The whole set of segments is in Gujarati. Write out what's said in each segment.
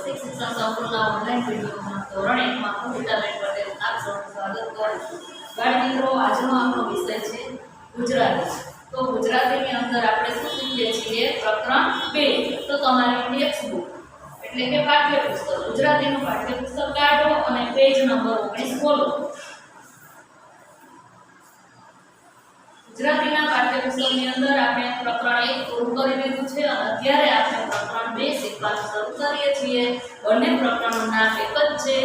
શિક્ષણ સંકુલના ઓનલાઈન વિડીયોમાં ધોરણ 1 માં હું ગીતાબેન પટેલ આપ સૌનું સ્વાગત કરું છું. બાળ મિત્રો, આજનો આપણો વિષય છે ગુજરાતી. તો ગુજરાતીની અંદર આપણે શું શીખીએ છીએ? પ્રકરણ 2. તો તમારી ટેક્સ્ટ બુક એટલે કે પાઠ્યપુસ્તક, ગુજરાતીનું પાઠ્યપુસ્તક કાઢો અને પેજ નંબર 19 ખોલો. ગુજરાતીના પાઠ્યપુસ્તકની અંદર આપણે પ્રકરણ 1 પૂરું કરી લીધું છે અને અત્યારે આપણે પ્રકરણ 2 શીખવાનું શરૂ કરીએ છીએ. બંને પ્રકરણનું નામ એક જ છે,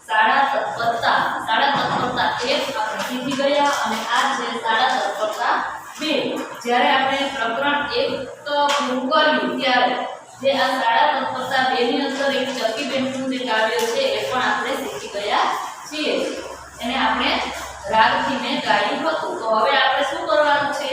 શાળા તત્પરતા. શાળા તત્પરતા 1 આપણે શીખી ગયા અને આ છે શાળા તત્પરતા 2. જ્યારે આપણે પ્રકરણ 1 પૂરું કર્યું ત્યારે જે આ શાળા તત્પરતા 2 ની અંદર એક ચક્કીબેનનું જે કાવ્ય છે એ પણ આપણે શીખી ગયા છીએ. એને આપણે રાગથી મેં ગાયું હતું. તો હવે આપણે શું કરવાનું છે?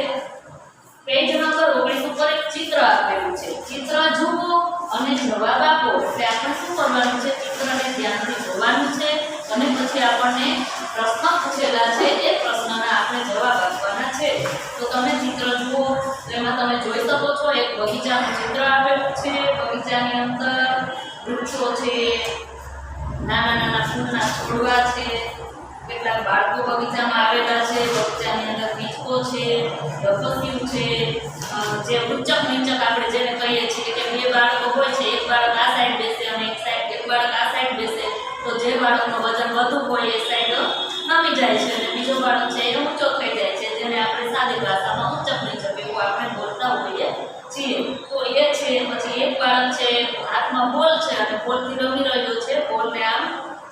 પેજ નંબર 19 ઉપર એક ચિત્ર આપેલું છે. ચિત્ર જુઓ અને જવાબ આપો. એટલે આપણે શું કરવાનું છે? ચિત્રને ધ્યાનથી જોવાનું છે અને પછી આપણને પ્રશ્ન પૂછેલા છે એ પ્રશ્નના આપણે જવાબ આપવાના છે. તો તમે ચિત્ર જુઓ. એમાં તમે જોઈ શકો છો એક બગીચાનું ચિત્ર આપેલું છે. બગીચાની અંદર વૃક્ષો છે, નાના નાના ફૂલના છોડવા છે, કેટલાક બાળકો બગીચામાં આવેલા છે. બગીચાની અંદર હિંચકો છે, ડફસિયું છે, જે ઉચ્ચક નીચક આપણે જેને કહીએ છીએ કે બે બાળકો હોય છે, એક બાળક આ સાઈડ બેસે અને એક બાળક આ સાઈડ બેસે. તો જે બાળકનું વજન વધુ હોય એ સાઈડ નમી જાય છે અને બીજો બાળક છે એ ઊંચો થઈ જાય છે, જેને આપણે સાદી ભાષામાં ઉચ્ચક નીચક એવું આપણે બોલતા હોઈએ છીએ. તો એ છે. પછી એક બાળક છે, હાથમાં બોલ છે અને બોલથી રમી રહ્યો છે. બોલને આમ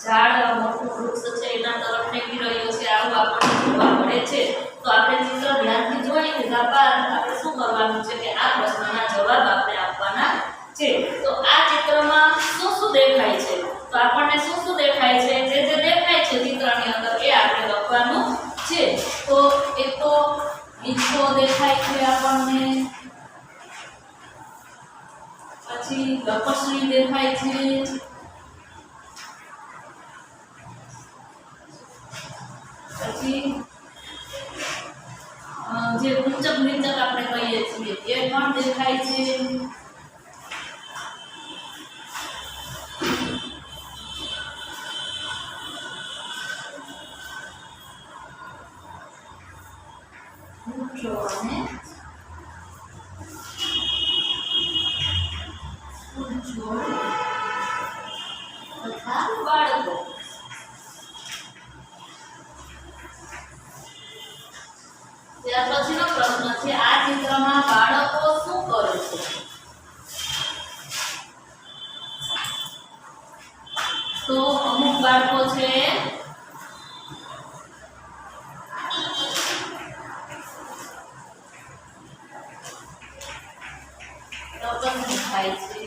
ઝાડ મોટું વૃક્ષ છે એના તરફ ફેંકી રહ્યો છે. આવું આપણને જોવા મળે છે. તો આપણે ચિત્ર ધ્યાનથી જોઈ લીધા બાદ આપણે શું કરવાનું છે કે આ પ્રશ્નના જવાબ આપણે આપવાના છે. તો આ ચિત્રમાં શું શું દેખાય છે? તો આપણને શું શું દેખાય છે? જે જે દેખાય છે ચિત્રની અંદર એ આપણે લખવાનું છે. તો એક તો હિંચકો દેખાય છે આપણને, પછી લપસણી દેખાય છે, પછી જે ઊંચક નીચક આપણે કહીએ છીએ એ પણ દેખાય છે. વૃક્ષો અને ફૂલછોડ તથા બાળકો. ત્યાર પછીનો પ્રશ્ન છે, આ ચિત્રમાં બાળકો શું કરે છે? તો અમુક બાળકો છે લપસણી ખાય છે,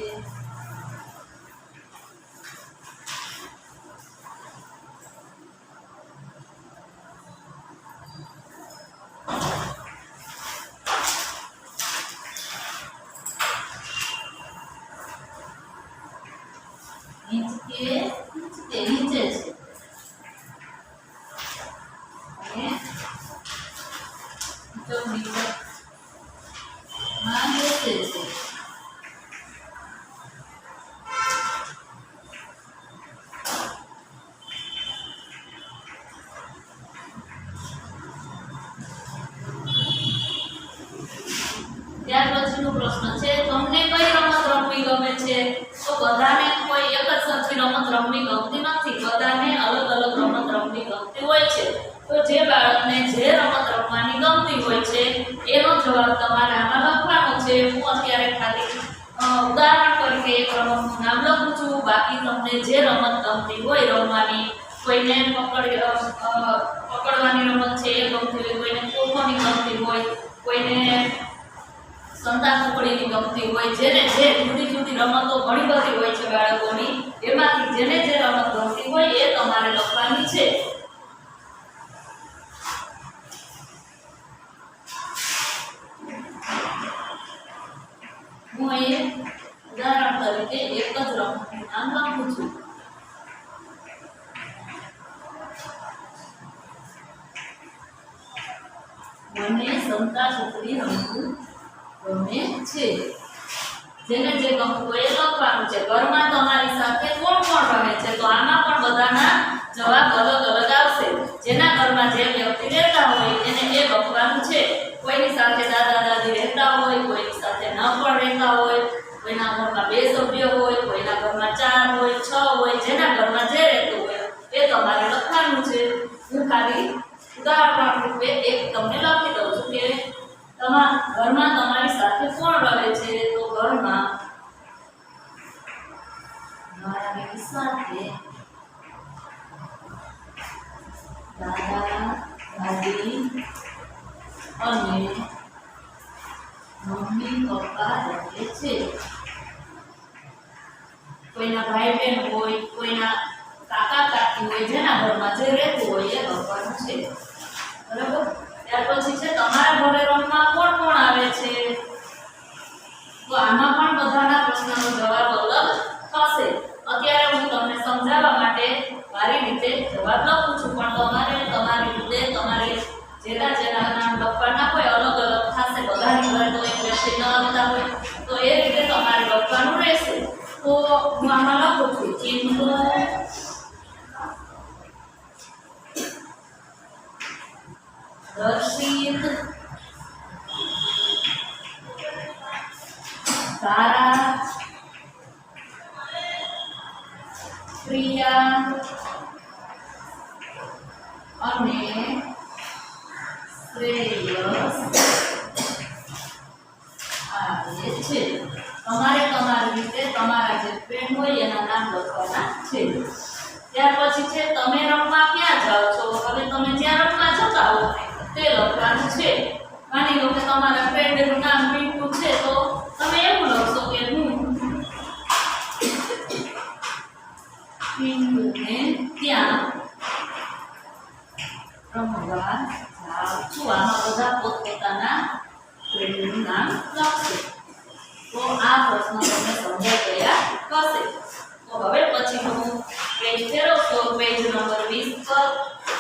નીચે છે અને માં બેસે છે. ત્યાર પછીનો પ્રશ્ન છે, તમને કઈ રમત રમવી ગમે છે? તો બધાને કોઈ એક જ સરખી રમત રમવી ગમતી નથી. બધાને અલગ અલગ રમત રમવી ગમતી હોય છે. તો જે બાળકને જે રમત રમવાની ગમતી હોય છે એનો જવાબ તમારે આમાં લખવાનો છે. હું અત્યારે ખાલી ઉદાહરણ તરીકે એક રમતનું નામ લખું છું. બાકી તમને જે રમત ગમતી હોય રમવાની, કોઈને પકડવાની રમત છે એ ગમતી હોય, કોઈને ખોખોની ગમતી હોય, કોઈને સંતા કુકડીની ગમતી હોય, જેને જે જુદી જુદી રમતો ઘણી બધી હોય છે બાળકોની, એમાંથી જેને જે રમત ગમતી હોય એ તમારે લખવાની છે. હું અહીં ઉદાહરણ તરીકે એક જ રમતનું નામ લખું છું. મને સંતા કુકડી રમવું ગમે છે. જેને જે ગમતું હોય એ લખવાનું છે. ઘરમાં તમારી સાથે કોણ કોણ રહે છે? તો આમાં પણ બધાના જવાબ અલગ અલગ આવશે. જેના ઘરમાં જે વ્યક્તિ રહેતા હોય એને એ લખવાનું છે. કોઈની સાથે દાદા દાદી રહેતા હોય, કોઈની સાથે ન પણ રહેતા હોય, કોઈના ઘરમાં 2 સભ્ય હોય, કોઈના ઘરમાં 4 હોય, 6 હોય, જેના ઘરમાં જે રહેતું હોય એ તમારે લખવાનું છે. હું ખાલી ઉદાહરણ રૂપે એક તમને લખી દઉં છું કે ઘરમાં તમારી સાથે કોણ રહે છે? તો ઘરમાં મારી સાથે દાદા દાદી અને મમ્મી પપ્પા રહે છે. કોઈના ભાઈ બહેન હોય, કોઈના કાકા કાકી હોય, જેના ઘરમાં જે રહેતું હોય એ લખવાનું છે. બરાબર? ત્યાર પછી છે તમારા ઘરે રમવા કોણ કોણ આવે છે? તો આમાં પણ બધાના પ્રશ્નનો જવાબ અલગ થશે. અત્યારે હું તમને સમજાવવા માટે મારી રીતે જવાબ લખું છું, પણ તમારે તમારી રીતે તમારે જેના નામ લખવાના હોય અલગ અલગ થશે. બધાની ઘરે તો એક વ્યક્તિ ન આવતા હોય તો એ રીતે તમારે લખવાનું રહેશે. તો હું આમાં લખું છું ચિંટુ, દર્શિત, તારા, પ્રિયા અને શ્રેયસ આવે છે. તમારે તમારી રીતે તમારા જે ફ્રેન્ડ હોય એના નામ લખવાના છે. ત્યાર પછી છે તમે રમવા ક્યાં જાઓ છો? હવે તમે જ્યાં રમવા જતા હો તે લખવાનું છે. માની લો કે તમારા ફ્રેન્ડનું નામ પિન્ટુ છે તો તમે એવું લખશો કે હું પિન્ટુને ત્યાં રમવા જાઉં છું. આમાં બધા પોતપોતાના ફ્રેન્ડનું નામ લખશે. તો આ પ્રશ્ન તમને સમજાઈ ગયા હશે. તો હવે પછી હું પેજ ફેરવશો પેજ નંબર 20 પર.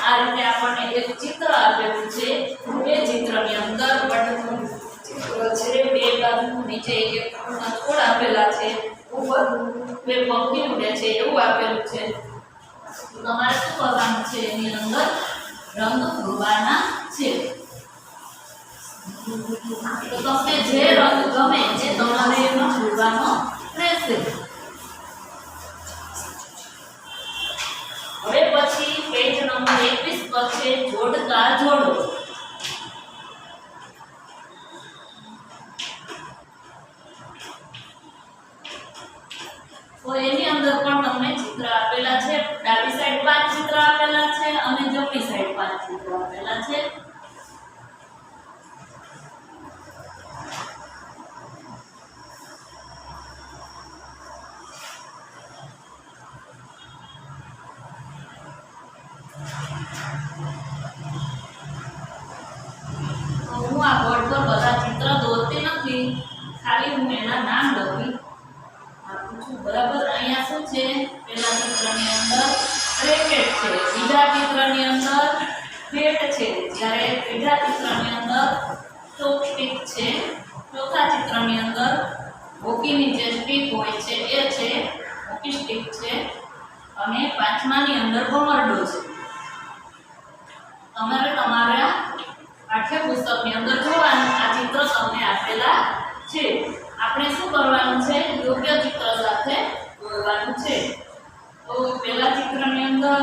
આ રીતે આપણને એક ચિત્ર આપેલું છે. એ ચિત્રની અંદર બટનનું ચિત્ર છે. 2 બાજુ નીચે એક ફૂલના છોડ આપેલા છે, ઉપર 2 પંખી ઉડે છે એવું આપેલું છે. તો તમારે શું કરવાનું છે? એની અંદર રંગ ભરવાના છે. તો તમને જે રંગ ગમે એ તમારે એમાં ભરવાનો રહેશે. હવે પછી પેજ નંબર 21 પર છે જોડકા જોડો. તો એની અંદર પણ તમને ચિત્ર આપેલા છે. ડાબી સાઈડ 5 ચિત્ર આપેલા છે અને જમણી સાઈડ 5 ચિત્ર આપેલા છે. હું આ બોર્ડ પર બધા ચિત્ર દોરતી નથી, ખાલી હું એના નામ લખી આપું છું. બરાબર? અહીંયા શું છે? પહેલા ચિત્રની અંદર રેકેટ છે, બીજા ચિત્રની અંદર બેટ છે, જ્યારે ત્રીજા ચિત્રની અંદર ચોપસ્ટિક છે, ચોથા ચિત્રની અંદર હોકીની જે સ્ટિક હોય છે એ છે, હોકી સ્ટિક છે, અને પાંચમાની અંદર ભમરડો છે. તમારે તમારા પાઠ્યપુસ્તકની અંદર જોવાનું આ ચિત્ર તમને આપેલા છે. આપણે શું કરવાનું છે? યોગ્ય ચિત્ર સાથે જોડવાનું છે. તો પહેલા ચિત્રની અંદર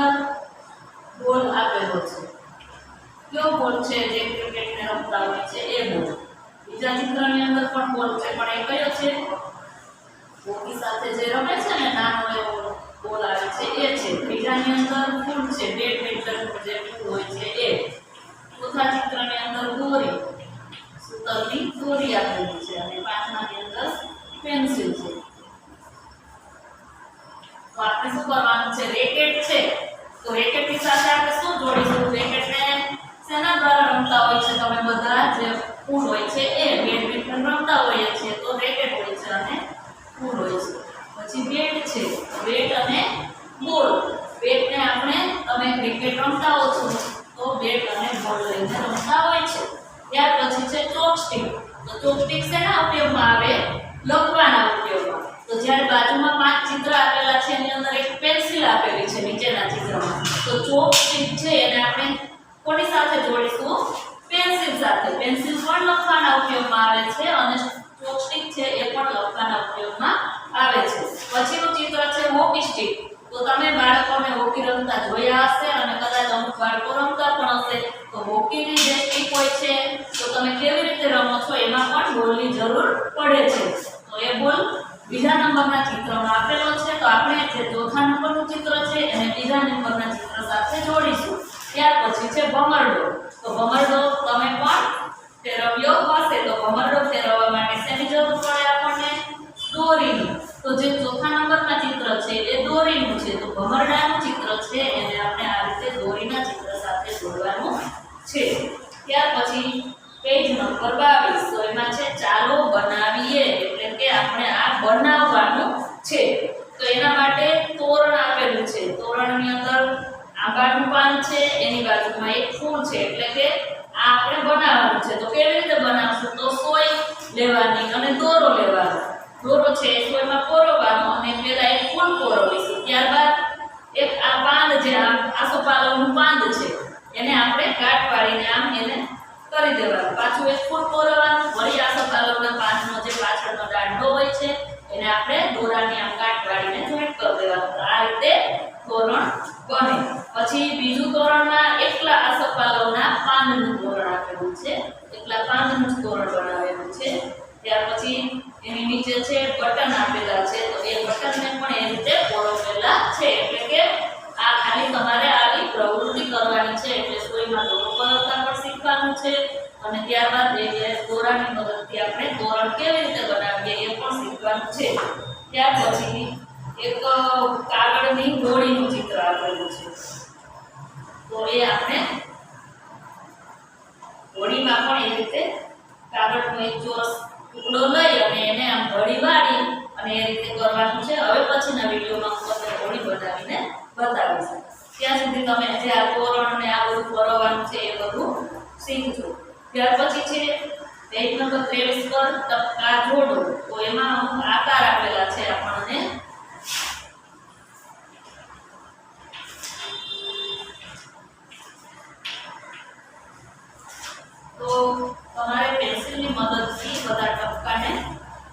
બોલ આપેલો છે. કયો બોલ છે? જે ક્રિકેટને રમતા હોય છે એ બોલ. બીજા ચિત્રની અંદર પણ બોલ છે, પણ એ કયો છે? હોકી સાથે જે રમે છે ને નાનો એવો બોલ આવે છે એ છે. ત્રીજાની અંદર ફૂલ છે, બેડમિન્ટનનું જે ફૂલ હોય છે એ. ચોથા ચિત્રની અંદર દોરી, સૂતરની દોરી આપેલી છે, અને પાંચમાની અંદર પેન્સિલ છે. તો આપણે શું કરવાનું છે? રેકેટ છે તો રેકેટની સાથે આપણે શું જોડીશું? રેકેટને શેના દ્વારા રમતા હોય છે? તમે બધા જે ફૂલ હોય છે એ. બેડમિન્ટન રમતા હોઈએ છીએ તો રેકેટ હોય છે અને ફૂલ હોય છે. પછી બેટ છે, બેટ અને બોલ. બેટને આપણે તમે ક્રિકેટ રમતા હો છો તો બેટ અને બોલ લઈને રમતા હોય છે. ત્યાર પછી છે ચોપસ્ટિક. તો ચોપસ્ટિક શેના ઉપયોગમાં આવે? લખવાના ઉપયોગમાં. તો જ્યારે બાજુમાં 5 ચિત્ર આપેલા છે એની અંદર એક પેન્સિલ આપેલી છે નીચેના ચિત્રમાં, તો ચોક સ્ટીક છે એને આપણે કોની સાથે જોડીશું? પેન્સિલ સાથે. પેન્સિલ પણ લખવાના ઉપયોગમાં આવે છે અને ચોક સ્ટીક છે એ પણ લખવાના ઉપયોગમાં આવે છે. પછીનું ચિત્ર છે હોકી સ્ટીક. તો તમે બાળકોને હોકી રમતા જોયા હશે અને કદાચ અમુક બાળકો રમતા પણ હશે. તો હોકીની જે સ્ટીક હોય છે તો તમે કેવી રીતે રમો છો એમાં પણ બોલની જરૂર પડે છે. તો એ બોલ બીજા નંબરના ચિત્રમાં આપેલો છે, તો આપણે જે ચોથા નંબરનું ચિત્ર છે એને બીજા નંબરના ચિત્ર સાથે જોડીશું. ત્યાર પછી છે ભમરડો. તો ભમરડો તમે પણ ફેરવ્યો હશે. તો ભમરડો ફેરવવા માટે શેની જરૂર પડે આપણને? દોરીની. તો જે ચોથા નંબરના ચિત્ર છે એ દોરીનું છે, તો ભમરડાનું ચિત્ર છે એને આપણે આ રીતે દોરીના ચિત્ર સાથે જોડવાનું છે. ત્યાર પછી પેજ નંબર 22. તો એમાં છે ચાલો બનાવીએ, એટલે કે આપણે આ બનાવવાનું છે. તો એના માટે તોરણ આપેલું છે. તોરણની અંદર આંબાનું પાન છે, એની બાજુમાં એક ફૂલ છે, એટલે કે આ આપણે બનાવવાનું છે. તો કેવી રીતે બનાવશું? તો સોય લેવાની અને દોરો લેવાનો. દોરો છે એ સોયમાં પોરવવાનો અને પહેલા એક ફૂલ પોરવીશું. ત્યારબાદ એક આ પાંદ જે આસોપાલવનું પાંદ છે એને આપણે કાટ પાડીને આમ એને કરી દેવાનું. પાછું એક ફૂલ પોરવવાનું. વળી આસોપાલવના પાંદનો જે પાછળનો દાંડો હોય છે એને આપણે દોરાની આમ કાટ પાડીને જોઈન્ટ કરી દેવાનું. તો આ રીતે તોરણ બને. પછી બીજું તોરણમાં એકલા આસોપાલવના પાંદનું તોરણ આપેલું છે. એકલા પાંદનું જ તોરણ બનાવેલું છે. ત્યાર પછી એની નીચે છે બટન આપેલા છે, તો એ બટનને પણ એ રીતે પોરવેલા છે. એટલે કે આ ખાલી તમારે આવી પ્રવૃત્તિ કરવાની છે. એટલે સોયમાં દોરો પરોવતા પણ શીખવાનું છે અને ત્યારબાદ એ દોરાની મદદથી આપણે તોરણ કેવી રીતે બનાવીએ એ પણ શીખવાનું છે. ત્યાર પછી એક કાગળની હોડીનું ચિત્ર આપેલું છે. તો એ આપણે હોડીમાં પણ એ રીતે કાગળનો એક ચોરસ ટુકડો લઈ અને એને આમ ઘડી વાળી અને એ રીતે કરવાનું છે. હવે પછીના વિડીયોમાં હું તમને હોડી બનાવીને બતાવીશ. ત્યાં સુધી તમે જે આ તોરણ ને આ બધું કરવાનું છે એ બધું શીખજો. ત્યાર પછી છે પેજ નંબર 23 પર ટપકા જોડો. તો એમાં અમુક આકાર આપેલા છે આપણને. તો તમારે પેન્સિલની મદદથી બધા ટપકાને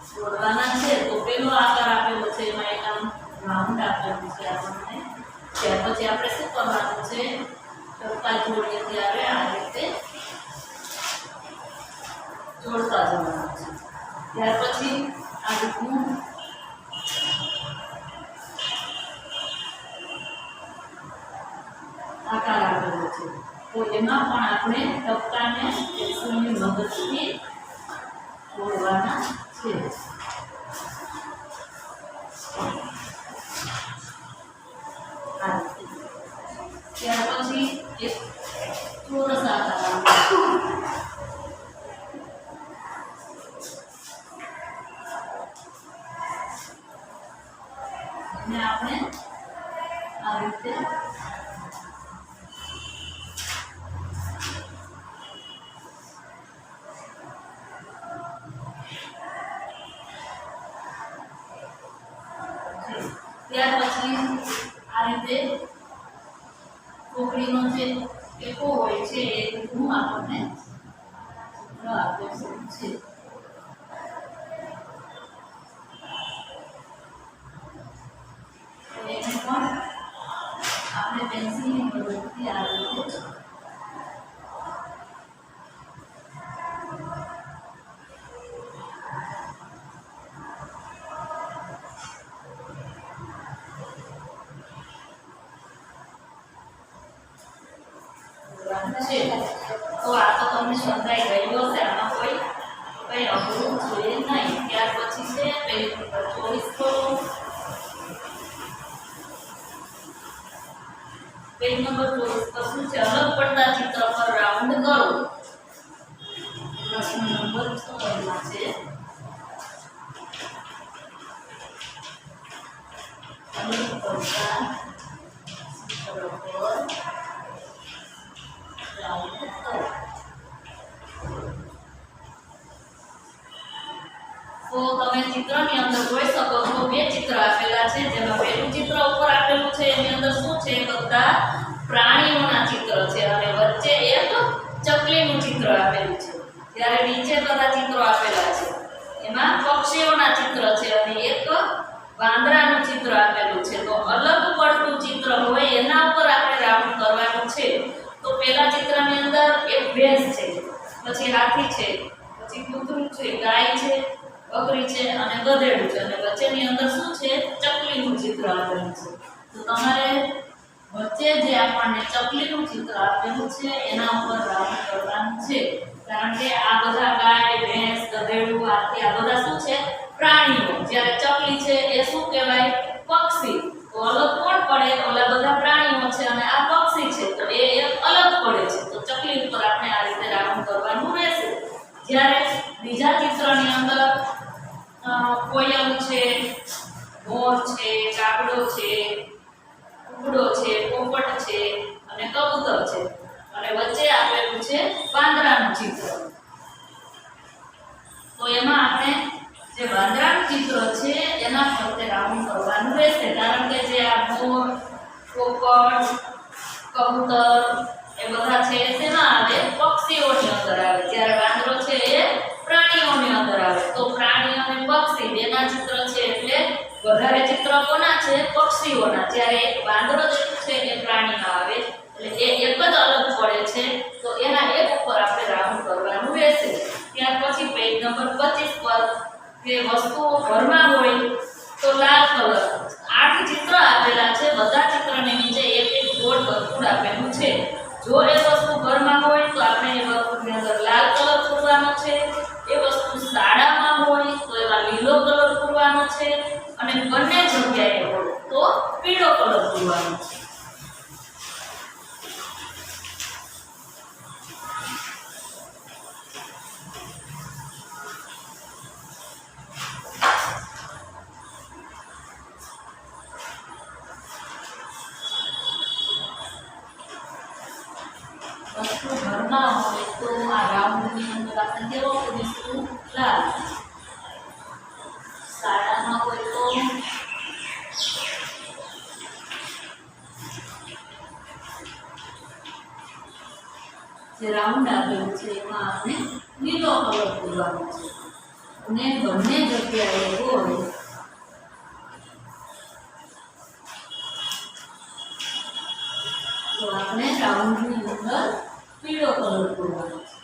જોડવાના છે. તો પેલો આકાર આપેલો છે એમાં એક આમ રાઉન્ડ આપેલું છે આપણને. ત્યાર પછી આપણે શું કરવાનું છે? ટપકા જોડીએ ત્યારે આ રીતે જોડતા જવાનું છે. ત્યાર પછી આ રીતનું આકાર આપેલો છે. તો એમાં પણ આપણે ટપકાને પેન્સિલની મદદથી જોડવાના છે. ત્યાર પછી એક ચોરસ આકાર આપેલો અને આપણે આ રીતે ત્યાર પછી આ રીતે ચોકડીનો જે ટેકો હોય છે એ રીતનું આપણને ચિત્ર આપેલું છે. એને પણ આપણે પેન્સિલની મદદથી આ રીતે છે. તો આ તો તમને સમજાઈ ગયું હશે. આમાં કઈ અઘરું જોઈએ નહીં. ત્યાર પછી છે પેજ નંબર 24. પેજ નંબર 24 પર શું છે? અલગ પડતા ચિત્ર પર રાઉન્ડ કરો. પ્રશ્ન નંબર 6 માં છે અલગ પડતા ચિત્ર પર રાઉન્ડ કરો. તો તમે ચિત્રની અંદર જોઈ શકો છો બે ચિત્ર આપેલા છે, જેમાં પહેલું ચિત્ર ઉપર આપેલું છે એની અંદર શું છે, બધા પ્રાણીઓના ચિત્ર છે અને વચ્ચે એક ચકલીનું ચિત્ર આપેલું છે. જ્યારે નીચે બધા ચિત્રો આપેલા છે એમાં પક્ષીઓના ચિત્ર છે અને એક વાંદરાનું ચિત્ર આપેલું છે. તો અલગ પડતું ચિત્ર હોય એના ઉપર આપણે રાઉન્ડ કરવાનું છે. તો પહેલા ચિત્રની અંદર એક ભેંસ છે, પછી હાથી છે, પછી કૂતરું છે, ગાય છે, બકરી છે અને ગધેડું છે અને વચ્ચેની અંદર શું છે, ચકલીનું ચિત્ર આપેલું છે. તો તમારે વચ્ચે જે આપણને ચકલીનું ચિત્ર આપેલું છે એના ઉપર રાઉન્ડ કરવાનું છે, કારણ કે આ બધા ગાય, ભેંસ, ગધેડું, હાથી આ બધા શું છે, પ્રાણીઓ. જ્યારે ચકલી છે એ શું કહેવાય, પક્ષી. તો અલગ કોણ પડે, ઓલા બધા પ્રાણીઓ છે અને આ પક્ષી છે, તો એ એક અલગ પડે છે. તો ચકલી ઉપર આપણે આ રીતે રાઉન્ડ કરવાનું રહેશે. જ્યારે બીજા ચિત્રની અંદર કોયલ છે, મોર છે, કાગડો છે, કુકડો છે, પોપટ છે અને કબૂતર છે અને વચ્ચે આપેલું છે વાંદરાનું ચિત્ર. તો એમાં આપણે જે વાંદરાનું ચિત્ર છે એના ફરતે રાઉન્ડ કરવાનું રહેશે, કારણ કે જે આ મોર, પોપટ, કબૂતર એ બધા છે તેમાં આવે, પક્ષીઓની અંદર આવે. જ્યારે વાંદરો છે એ પ્રાણીઓની અંદર આવે. તો પ્રાણી અને પક્ષી બેના ચિત્ર છે એટલે વધારે ચિત્ર કોના છે, પક્ષીઓના. જ્યારે એક વાંદરો છે એ પ્રાણીમાં આવે એટલે એ એક જ અલગ પડે છે. તો એના એક ઉપર આપણે રાઉન્ડ કરવાનું રહેશે. ત્યાર પછી પેજ નંબર 25 પર જે વસ્તુઓ ઘરમાં હોય તો લાલ કલર 8 ચિત્ર આપેલા છે. બધા ચિત્રની નીચે એક એક ગોળ વર્તુળ આપેલું છે. જો એ વસ્તુ ઘરમાં હોય તો આપણે એ વર્તુળની અંદર લાલ કલર પૂરવાનો છે. એ વસ્તુ શાળામાં હોય તો એમાં લીલો કલર પૂરવાનો છે અને બંને જગ્યાએ હોય તો પીળો કલર પૂરવાનો છે. વસ્તુ ઘરમાં હોય તો આ રાઉન્ડની અંદર આપણે કેવો પૂરીશું, લાલ. શાળામાં હોય તો જે રાઉન્ડ આપેલું છે એમાં આપણે લીલો કલર પૂરવાનો છે અને બંને જગ્યાએ હોય તો આપણે રાઉન્ડની અંદર પીળો કલર પૂરવાનો છે.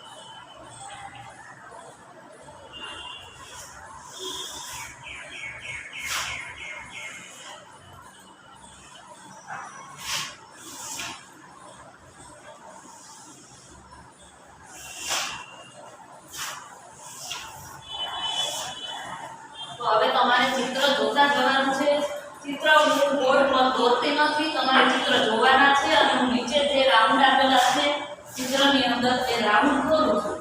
હવે તમારે ચિત્ર જોતા જવાનું છે. ચિત્ર હું બોર્ડ પર દોરતી નથી, તમારે ચિત્ર જોવાના છે અને હું નીચે જે રાઉન્ડ આપેલા છે ચિત્રની અંદર એ રાઉન્ડ દોરું છું.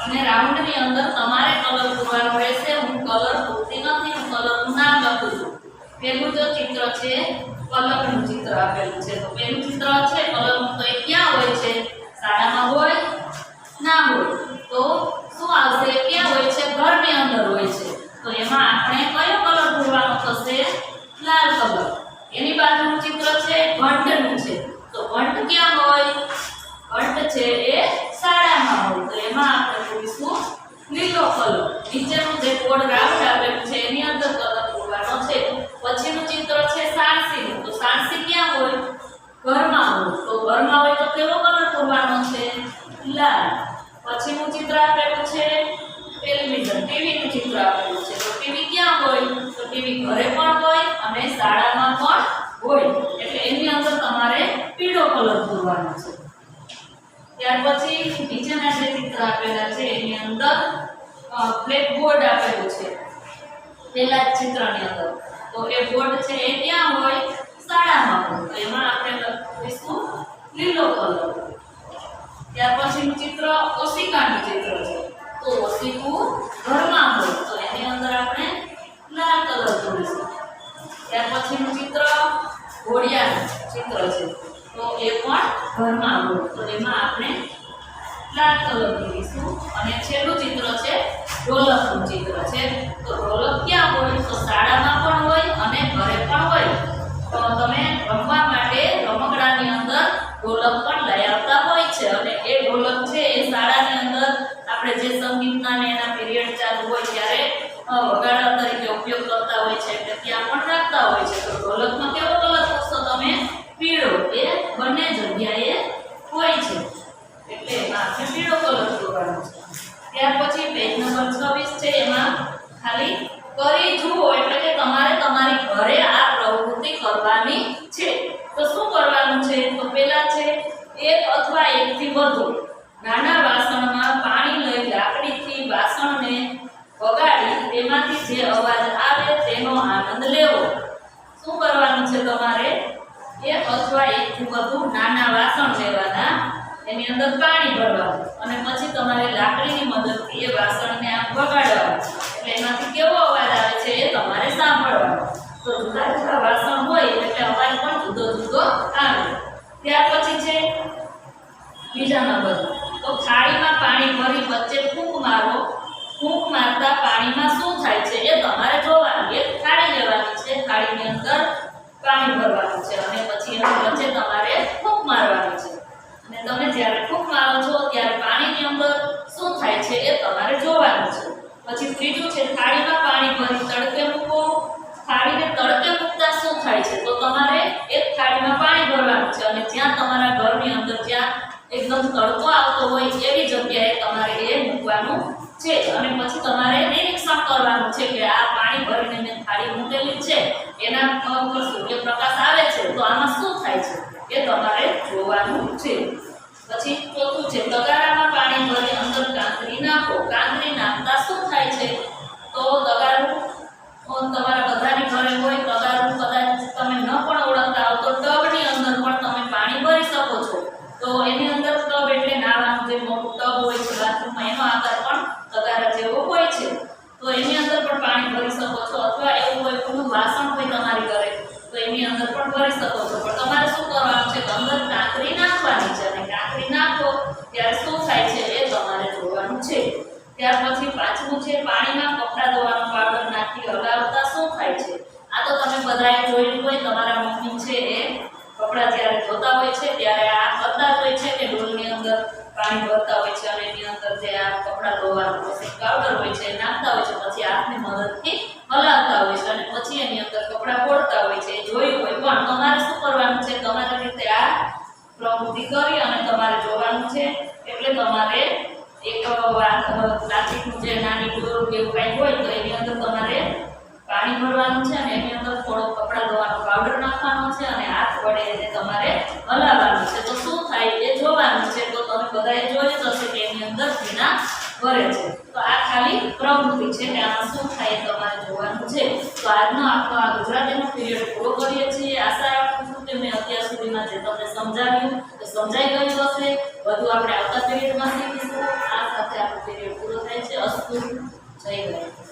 અને રાઉન્ડની અંદર તમારે કલર પૂરવાનો રહેશે. હું કલર પૂરતી નથી, હું કલરનું નામ લખું છું. પહેલું જો ચિત્ર છે કલરનું ચિત્ર આપેલું છે. તો પહેલું ચિત્ર છે કલરનું, તો એ ક્યાં હોય છે, શાળામાં હોય ના હોય. તો શું આવશે, ક્યાં હોય છે, ઘરની અંદર હોય છે. તો એમાં આપણે કયો કલર પૂરવાનો થશે, લાલ કલર. એની બાજુનું ચિત્ર છે ઘંટનું છે. તો ઘંટ ક્યાં હોય, ઘંટ છે એ શાળામાં હોય. તો એમાં આપણે પૂરીશું લીલો કલર. નીચેનું જે કોડ રાઉન્ડ આપેલું છે એની અંદર કલર પૂરવાનો છે. પછીનું ચિત્ર છે સાણસીનું. તો સાણસી ક્યાં હોય, ઘરમાં હોય. તો ઘરમાં હોય તો કેવો કલર પૂરવાનો છે, લાલ. પછીનું ચિત્ર આપેલું છે ટેલિવિઝન, ટીવીનું ચિત્ર આપેલું છે. તો ટીવી ક્યાં હોય, તો ટીવી ઘરે પણ હોય અને શાળામાં પણ હોય. એટલે એની અંદર તમારે પીળો કલર પૂરવાનો છે. ત્યાર પછી નીચેના જે ચિત્ર આપેલા છે એની અંદર બ્લેક બોર્ડ આપેલું છે પહેલા જ ચિત્રની અંદર. તો એ બોર્ડ છે એ ક્યાં હોય, શાળામાં હોય. તો એમાં આપણે લખીશું લીલો કલર. ત્યાર પછીનું ચિત્ર ઓશિકાનું ચિત્ર છે. તો ઓશિકું ઘરમાં હોય. તો એની અંદર આપણે લાલ કલર દોરીશું. ત્યાર પછીનું ચિત્ર ઘોડિયાનું ચિત્ર છે, તો એ પણ ઘરમાં હોય તો એમાં આપણે લાલ કલર દોરીશું. અને છેલ્લું ચિત્ર છે ઢોલકનું ચિત્ર છે. તો ઢોલક ક્યાં હોય? તો શાળામાં પણ હોય અને ઘરે પણ હોય. તો તમે રમવા માટે રમકડાની અંદર ઢોલક પણ લઈ આવતા હોય છે. અને એ ઢોલક છે એ શાળાની અંદર આપણે જે સંગીતના ને એના પીરિયડ ચાલુ હોય ત્યારે વગાડવા તરીકે ઉપયોગ કરતા હોય છે, એટલે ત્યાં પણ રાખતા હોય છે. તો ઢોલકમાં કેવો કલર કરશો તમે? પીળો. એ બંને જગ્યાએ હોય છે એટલે એમાં આપણે પીળો કલર દોરવાનો છે. ત્યાર પછી પેજ નંબર 26 છે, એમાં ખાલી કરી જુઓ એટલે કે તમારે તમારી ઘરે આ પ્રવૃત્તિ કરવાની છે. તો શું કરવાનું છે? તો પહેલા છે એક અથવા એકથી વધુ નાના વાસણમાં પાણી લઈ લાકડીથી વાસણને વગાડી તેમાંથી જે અવાજ આવે તેનો આનંદ લેવો. શું કરવાનું છે તમારે? એક અથવા એકથી વધુ નાના વાસણ લેવાના, એની અંદર પાણી ભરવાનું અને પછી તમારે લાકડીની મદદથી એ વાસણને આમ વગાડવાનું. એટલે એમાંથી કેવો અવાજ આવે છે એ તમારે સાંભળવાનો. તો જુદા જુદા વાસણ હોય એટલે અવાજ પણ જુદો જુદો આવે. ત્યાર પછી છે બીજા નંબર, તો થાળીમાં પાણી ભરી વચ્ચે ફૂંક મારો. ફૂંક મારતા પાણીમાં શું થાય છે એ તમારે જોવાનું. એક થાળી લેવાની છે, થાળીની અંદર પાણી ભરવાનું છે અને પછી એની વચ્ચે તમારે ફૂંક મારવાની છે. અને તમે જ્યારે ફૂંક મારો છો ત્યારે પાણીની અંદર શું થાય છે એ તમારે જોવાનું છે. પછી ત્રીજું છે થાળીમાં પાણી ભરી તડકે મૂકો. થાળીને તડકે મૂકતા શું થાય છે? તો તમારે એક થાળીમાં પાણી ભરવાનું છે અને જ્યાં તમારા ઘરની અંદર જ્યાં એકદમ તડકો આવતો હોય એવી જગ્યાએ તમારે એ મૂકવાનું છે. અને પછી તમારે નિરીક્ષણ કરવાનું છે કે આ પાણી ભરીને મેં થાળી મૂકેલી છે એના પર સૂર્યપ્રકાશ આવે છે તો આમાં શું થાય છે એ તમારે જોવાનું છે. પછી ચોથું છે તગારામાં પાણી ભરી અંદર કાંકરી નાખો. કાંકરી નાખતા શું થાય છે? તો તગારું તમારા બધાની ઘરે હોય. તગારું કદાચ તમે ન પણ ઓળખતા હો તો ટબની અંદર પણ તમે પાણી ભરી શકો છો. તો એની અંદર ટબ એટલે નાવાનું જે મોટું ટબ હોય છે બાથરૂમમાં, એનો આકાર પણ તગારા જેવો હોય છે. તો એની અંદર પણ પાણી ભરી શકો છો. અથવા એવું કોઈ ખુલ્લું વાસણ હોય તમારી ઘરે તો એની અંદર પણ ભરી શકો છો. પણ તમારે શું કરવાનું છે? અંદર કાંકરી નાખવાની છે અને કાંકરી નાખો ત્યારે શું થાય છે એ તમારે જોવાનું છે. ત્યાર પછી પાંચમું છે પાણીમાં કપડાં ધોવાનો પાવડર નાખી હલાવતા શું થાય છે? આ તો તમે બધાએ જોયેલું હોય. તમારા મમ્મી છે એ કપડાં જ્યારે ધોતા હોય છે ત્યારે આ કરતા હોય છે કે ડોલની અંદર પાણી ભરતા હોય છે અને એની અંદર જે આ કપડાં ધોવાનો પાવડર હોય છે એ નાખતા હોય છે. પછી હાથની મદદથી હલાવતા હોય છે અને પછી એની અંદર કપડાં પોળતા હોય છે. એ જોયું હોય. પણ તમારે શું કરવાનું છે? તમારી રીતે આ પ્રવૃત્તિ કરી અને તમારે જોવાનું છે. એટલે તમારે એક પ્લાસ્ટિકનું જે નાની ડોલ કે એવું કંઈ હોય તો એની અંદર તમારે પાણી ભરવાનું છે અને એની અંદર થોડો કપડાં ધોવાનો પાવડર નાખવાનો છે અને હાથ વડે એને તમારે હલાવવાનું છે. તો શું થાય એ જોવાનું છે. તો તમે બધાએ જોયું હશે કે એની અંદર ભીના ભરે છે. તો આ ખાલી પ્રવૃત્તિ છે કે આમાં શું થાય એ તમારે જોવાનું છે. તો આજનો આપણો આ ગુજરાતીનો પીરિયડ પૂરો કરીએ છીએ. આશા રાખું છું કે મેં અત્યાર સુધીમાં જે તમને સમજાવ્યું તો સમજાઈ ગયું હશે. બધું આપણે આવતા પીરિયડમાં શીખીશું. આ સાથે આપણો પીરિયડ પૂરો થાય છે. અસ્તુ. જય ગણેશ.